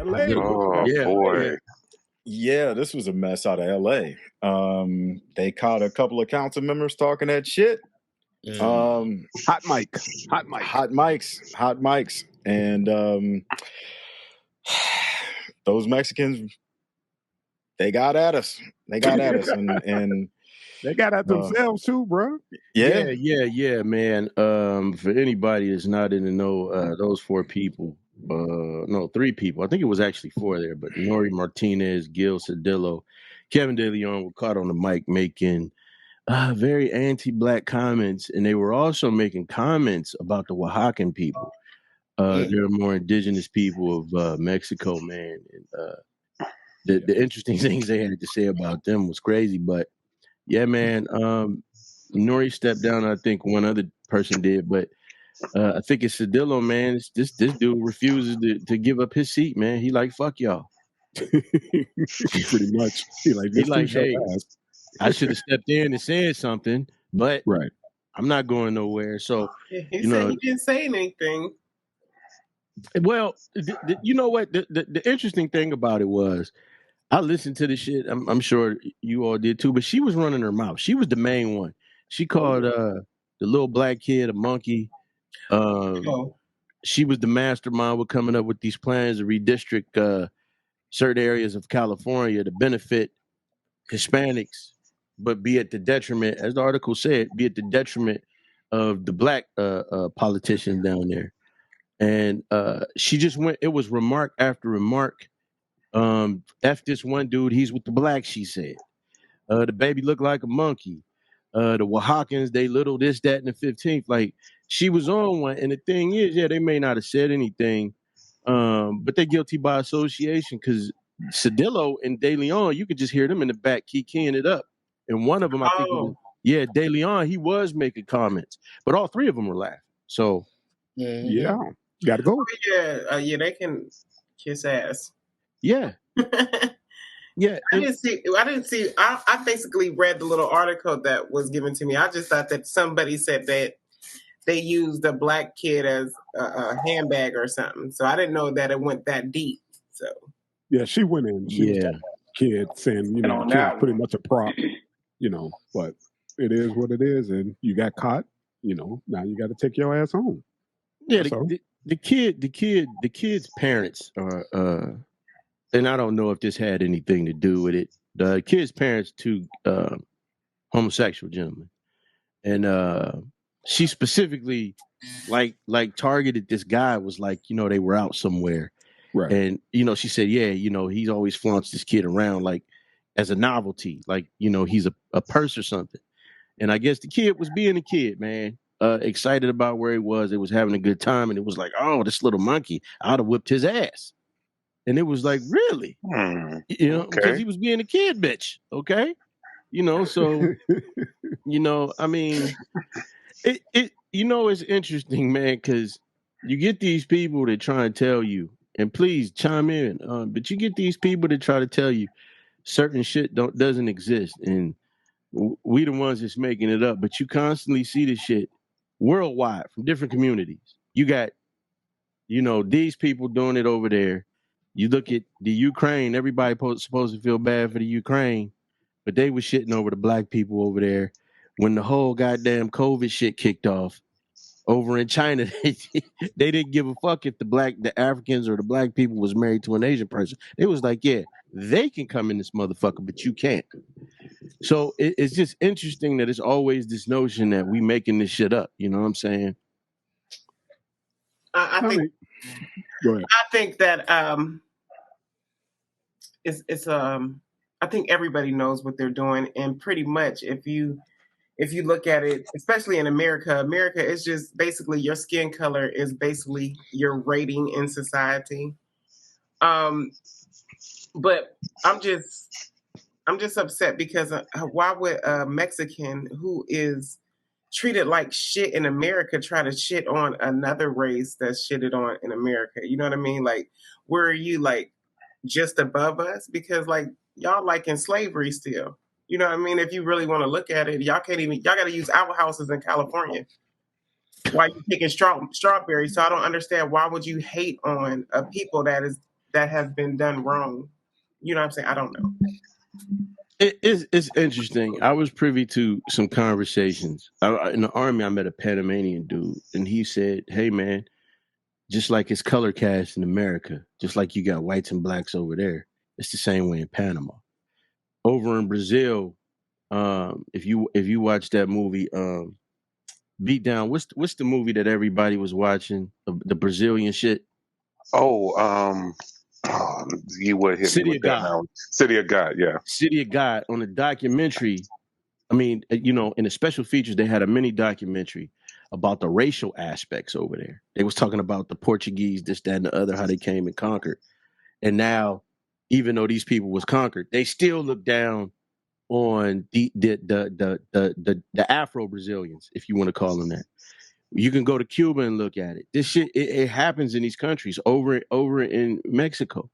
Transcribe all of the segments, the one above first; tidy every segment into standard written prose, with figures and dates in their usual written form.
LA. Oh Yeah, boy. Yeah, this was a mess out of LA. They caught a couple of council members talking that shit. Hot mic. Hot mics. And those Mexicans, they got at us. And They got at themselves too, bro. yeah, man. For anybody that's not in the know, those 4 people, no, 3 people. I think it was actually 4 there, but Nury Martinez, Gil Cedillo, Kevin De Leon were caught on the mic making very anti-black comments, and they were also making comments about the Oaxacan people. They're more indigenous people of Mexico, man. And, the interesting things they had to say about them was crazy, but yeah, man. Nori stepped down. I think one other person did, but I think it's Cedillo, man. This dude refuses to give up his seat, man. He like, fuck y'all. Pretty much. He like, hey, I should have stepped in and said something, but right. I'm not going nowhere. So he said he didn't say anything. Well, you know what? The interesting thing about it was, I listened to the shit. I'm sure you all did too, but she was running her mouth. She was the main one. She called the little black kid a monkey. She was the mastermind with coming up with these plans to redistrict certain areas of California to benefit Hispanics, but be at the detriment, as the article said, be at the detriment of the black politicians down there. And she just went, it was remark after remark. F this one dude, he's with the blacks, she said. The baby looked like a monkey. The Oaxacans, they little this, that, and the 15th. Like, she was on one. And the thing is, yeah, they may not have said anything, but they're guilty by association because Cedillo and De Leon, you could just hear them in the back keying it up. And one of them, I think, De Leon, he was making comments, but all 3 of them were laughing. So, yeah, gotta go. Yeah, they can kiss ass. Yeah. Yeah. I didn't see. I basically read the little article that was given to me. I just thought that somebody said that they used a black kid as a handbag or something. So I didn't know that it went that deep. So yeah, she went in. She was talking about kid saying, the kid's pretty much a prop, but it is what it is, and you got caught. Now you got to take your ass home. Yeah, the kid's parents are. And I don't know if this had anything to do with it. The kid's parents, 2 homosexual gentlemen, and she specifically like targeted this guy. Was like, they were out somewhere, right? And she said, yeah, he's always flaunts this kid around like as a novelty, like he's a purse or something. And I guess the kid was being a kid, man, excited about where he was. It was having a good time, and it was like, oh, this little monkey, I'd have whipped his ass. And it was like, really? Because he was being a kid, bitch. Okay. So, I mean, it's interesting, man, because you get these people that try and tell you, and please chime in, but you get these people that try to tell you certain shit doesn't exist. And we the ones that's making it up, but you constantly see this shit worldwide from different communities. You got, these people doing it over there. You look at the Ukraine, everybody supposed to feel bad for the Ukraine, but they were shitting over the black people over there when the whole goddamn COVID shit kicked off over in China. They didn't give a fuck if the Africans or the black people was married to an Asian person. It was like, yeah, they can come in this motherfucker, but you can't. So it's just interesting that it's always this notion that we making this shit up. You know what I'm saying? I think. Go ahead. I think that it's I think everybody knows what they're doing, and pretty much if you look at it, especially in America is just basically your skin color is basically your rating in society. But I'm just upset because why would a Mexican who is treated like shit in America try to shit on another race that's shitted on in America? You know what I mean? Like, where are you, like, just above us? Because, like, y'all like in slavery still. You know what I mean? If you really want to look at it, y'all got to use outhouses in California while you picking strawberries. So I don't understand, why would you hate on a people that is that has been done wrong. You know what I'm saying? I don't know. It's interesting. I was privy to some conversations. In the Army, I met a Panamanian dude, and he said, "Hey, man, just like it's color cast in America, just like you got whites and blacks over there, it's the same way in Panama. Over in Brazil, if you watch that movie, Beat Down, what's the movie that everybody was watching, the Brazilian shit? You would hit me City with of that God. now. City of God, yeah. City of God. On a documentary, I mean, in the special features, they had a mini documentary about the racial aspects over there. They was talking about the Portuguese, this, that, and the other, how they came and conquered. And now, even though these people was conquered, they still look down on the Afro Brazilians, if you want to call them that. You can go to Cuba and look at it. This shit, it happens in these countries. Over in Mexico,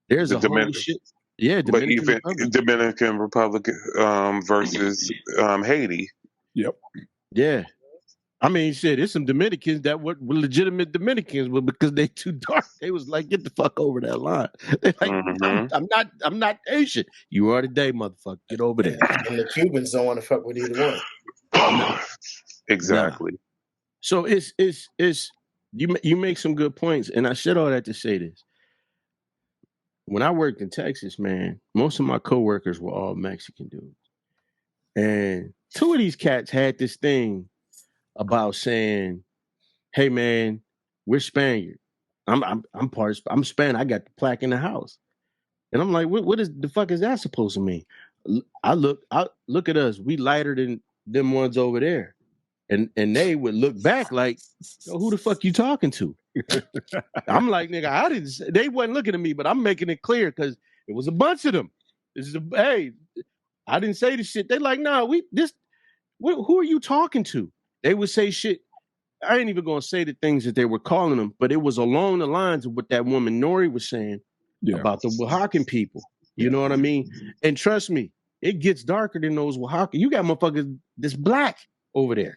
there's The a whole Dominican, shit. Yeah, but Dominican even Republic. Dominican Republic versus Haiti. Yep. Yeah. I mean, shit, there's some Dominicans that were legitimate Dominicans, but because they too dark, they was like, get the fuck over that line. They like, I'm not Asian. You are today, motherfucker. Get over there. And the Cubans don't want to fuck with either one. Exactly. Nah. So it's you make some good points, and I said all that to say this. When I worked in Texas, man, most of my coworkers were all Mexican dudes, and two of these cats had this thing about saying, "Hey, man, we're Spaniard. I'm Spanish. I got the plaque in the house." And I'm like, what is the fuck is that supposed to mean? I look at us. We lighter than them ones over there. And they would look back like, yo, who the fuck you talking to? I'm like, nigga, they wasn't looking at me, but I'm making it clear because it was a bunch of them. Hey, I didn't say the shit. They like, nah, who are you talking to? They would say shit. I ain't even gonna say the things that they were calling them, but it was along the lines of what that woman Nury was saying about the Oaxacan people. You know what I mean? And trust me, it gets darker than those Oaxacan. You got motherfuckers that's black over there.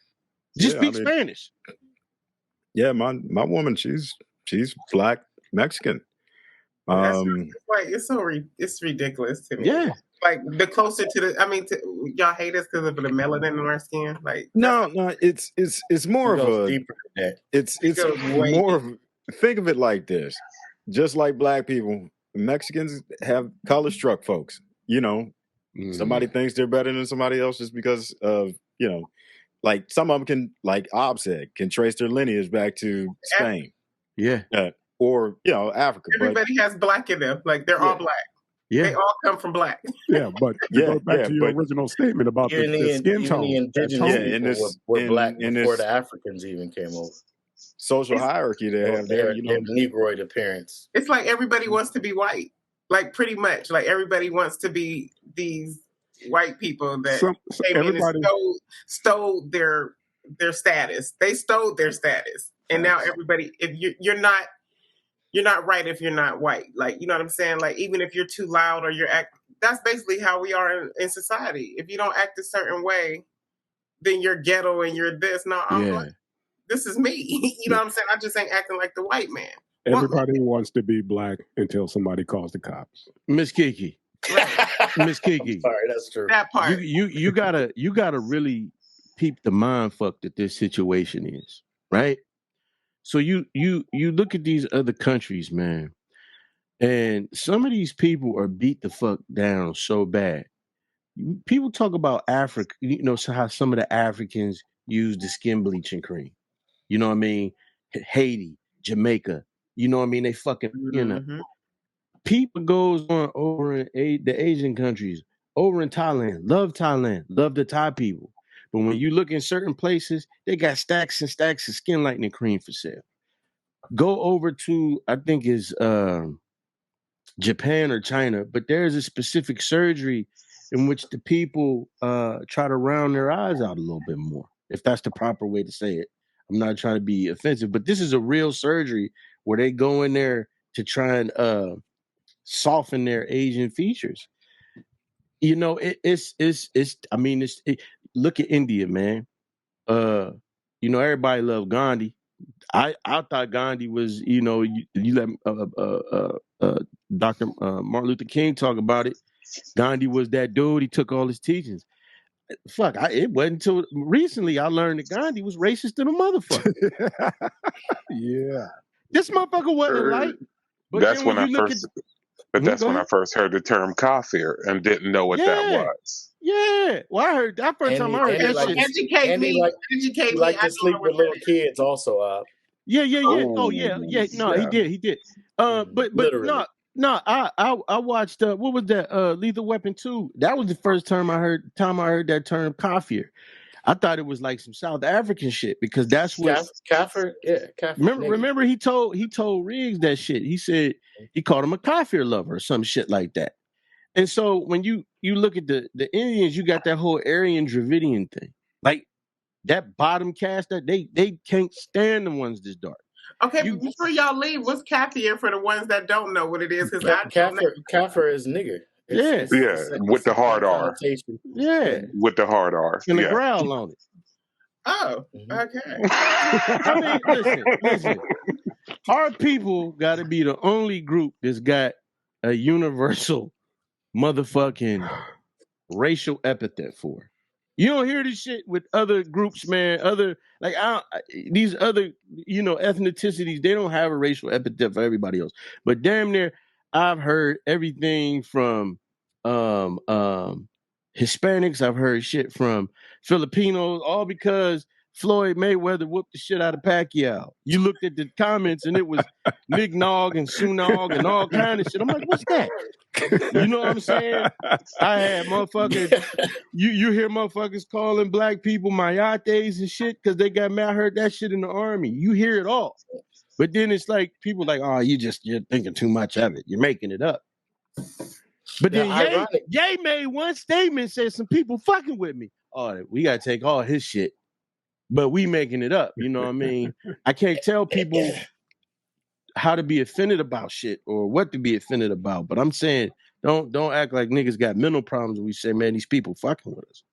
Just speak Spanish. Yeah, my woman, she's black Mexican. It's ridiculous to me. Yeah. Like the closer to y'all hate us because of the melanin in our skin. Like no, it's more of a deeper than that. It's more of, think of it like this. Just like black people, Mexicans have color struck folks. You know, somebody thinks they're better than somebody else just because of, like some of them can, like Ob said, can trace their lineage back to Spain. Yeah. Or, Africa. Everybody has black in them. Like they're all black. Yeah. They all come from black. Yeah, but it goes back to your original statement about the skin tone. The indigenous people were black before the Africans even came over. Social hierarchy they have there, they have Negroid appearance. It's like everybody wants to be white. Like pretty much. Like everybody wants to be these white people that came in and stole their status. They stole their status. And now everybody, if you're not right if you're not white. Like, you know what I'm saying? Like, even if you're too loud or that's basically how we are in society. If you don't act a certain way, then you're ghetto and you're this. No, I'm like, this is me. You know what I'm saying? I just ain't acting like the white man. Everybody wants to be black until somebody calls the cops. Miss Kiki. Miss Kiki. Sorry, that's true. That part. You gotta really peep the mind fuck that this situation is, right? So you look at these other countries, man, and some of these people are beat the fuck down so bad. People talk about Africa, so how some of the Africans use the skin bleaching cream. You know what I mean? Haiti, Jamaica. You know what I mean? They fucking, People goes on over in the Asian countries, over in Thailand, love the Thai people. But when you look in certain places, they got stacks and stacks of skin lightening cream for sale. Go over to, I think is Japan or China, but there's a specific surgery in which the people try to round their eyes out a little bit more, if that's the proper way to say it. I'm not trying to be offensive, but this is a real surgery where they go in there to try and soften their Asian features. Look at India, man. Everybody love Gandhi. I thought Gandhi was, you know, you let Dr. Martin Luther King talk about it. Gandhi was that dude. He took all his teachings. Fuck, it wasn't until recently I learned that Gandhi was racist to the motherfucker. Yeah. This motherfucker wasn't light. But That's then when when I you look first. at But that's go when I ahead. first heard the term kafir and didn't know what that Yeah. was. Yeah. Well, I heard that first time I heard that shit. Educate me. He liked to sleep with little kids also. Yeah. Oh, Oh, yeah. No, he did. But Literally. no, I watched what was that? Lethal Weapon 2. That was the first time I heard that term kafir. I thought it was like some South African shit because that's what Kafir. Yeah, Kafir. remember he told Riggs that shit. He said he called him a kafir lover or some shit like that. And so when you look at the Indians, you got that whole Aryan Dravidian thing. Like that bottom caste that they can't stand the ones this dark. Okay, before y'all leave, what's kafir for the ones that don't know what it is? Because Kafir is nigger. With the hard R. Yeah. With the hard R. And the growl on it. Oh, okay. I mean, listen. Our people got to be the only group that's got a universal motherfucking racial epithet for. You don't hear this shit with other groups, man. These other, ethnicities, they don't have a racial epithet for everybody else. But damn near, I've heard everything from Hispanics. I've heard shit from Filipinos, all because Floyd Mayweather whooped the shit out of Pacquiao. You looked at the comments and it was Nig Nog and Sunog and all kind of shit. I'm like, what's that? You know what I'm saying? I had motherfuckers. You hear motherfuckers calling black people mayates and shit because they got mad. I heard that shit in the army. You hear it all, but then it's like people like, oh, you're thinking too much of it. You're making it up. But then Ye made one statement, said some people fucking with me. Oh, we gotta take all his shit, but we making it up. You know what I mean? I can't tell people how to be offended about shit or what to be offended about. But I'm saying, don't act like niggas got mental problems when we say, man, these people fucking with us.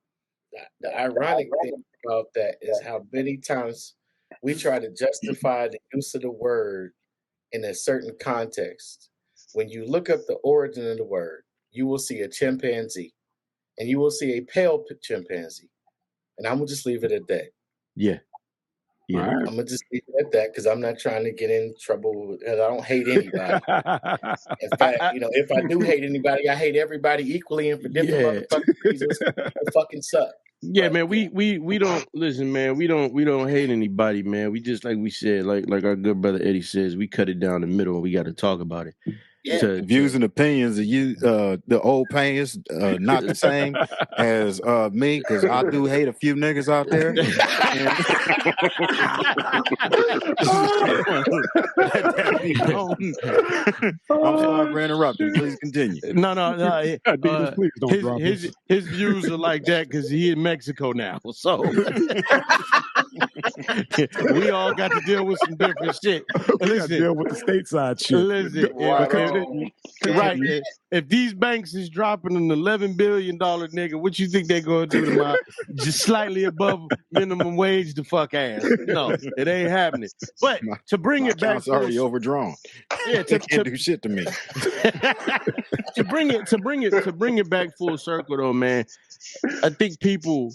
The ironic thing about that is how many times we try to justify the use of the word in a certain context. When you look up the origin of the word, you will see a chimpanzee and you will see a pale chimpanzee. And I'm going to just leave it at that. Yeah. Right. I'm going to just leave it at that because I'm not trying to get in trouble. I don't hate anybody. In fact, if I do hate anybody, I hate everybody equally and for different motherfucking reasons. They fucking suck. Yeah, man, we don't listen, man. We don't hate anybody, man. We just like we said, like our good brother Eddie says, we cut it down the middle and we got to talk about it. Yeah. Views and opinions of you, the old payers, not the same as me, because I do hate a few niggas out there. I'm sorry for interrupting. Please continue. No. Please don't drop his views are like that because he in Mexico now. So we all got to deal with some different shit. We got to deal with the stateside shit. Listen, right. If these banks is dropping an $11 billion nigga, what you think they gonna do to my just slightly above minimum wage the fuck ass? No, it ain't happening. But to bring it back, it's already overdrawn. Yeah, they can't do shit to me. to bring it back full circle though, man. I think people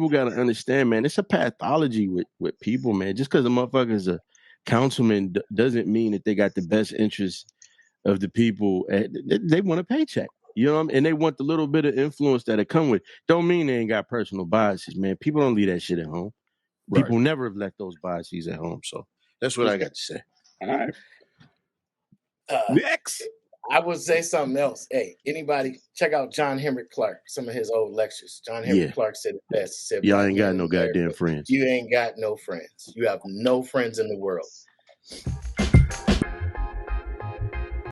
got to understand, man. It's a pathology with people, man. Just because a motherfucker is a councilman doesn't mean that they got the best interest of the people. They want a paycheck, you know what I mean? And they want the little bit of influence that it come with. Don't mean they ain't got personal biases, man. People don't leave that shit at home. Right. People never have left those biases at home. So that's what I got to say. All right. Next. I would say something else. Hey, anybody check out John Henrik Clarke, some of his old lectures. John Henrik Clarke said it best. He said, y'all ain't got no goddamn friends. You ain't got no friends. You have no friends in the world.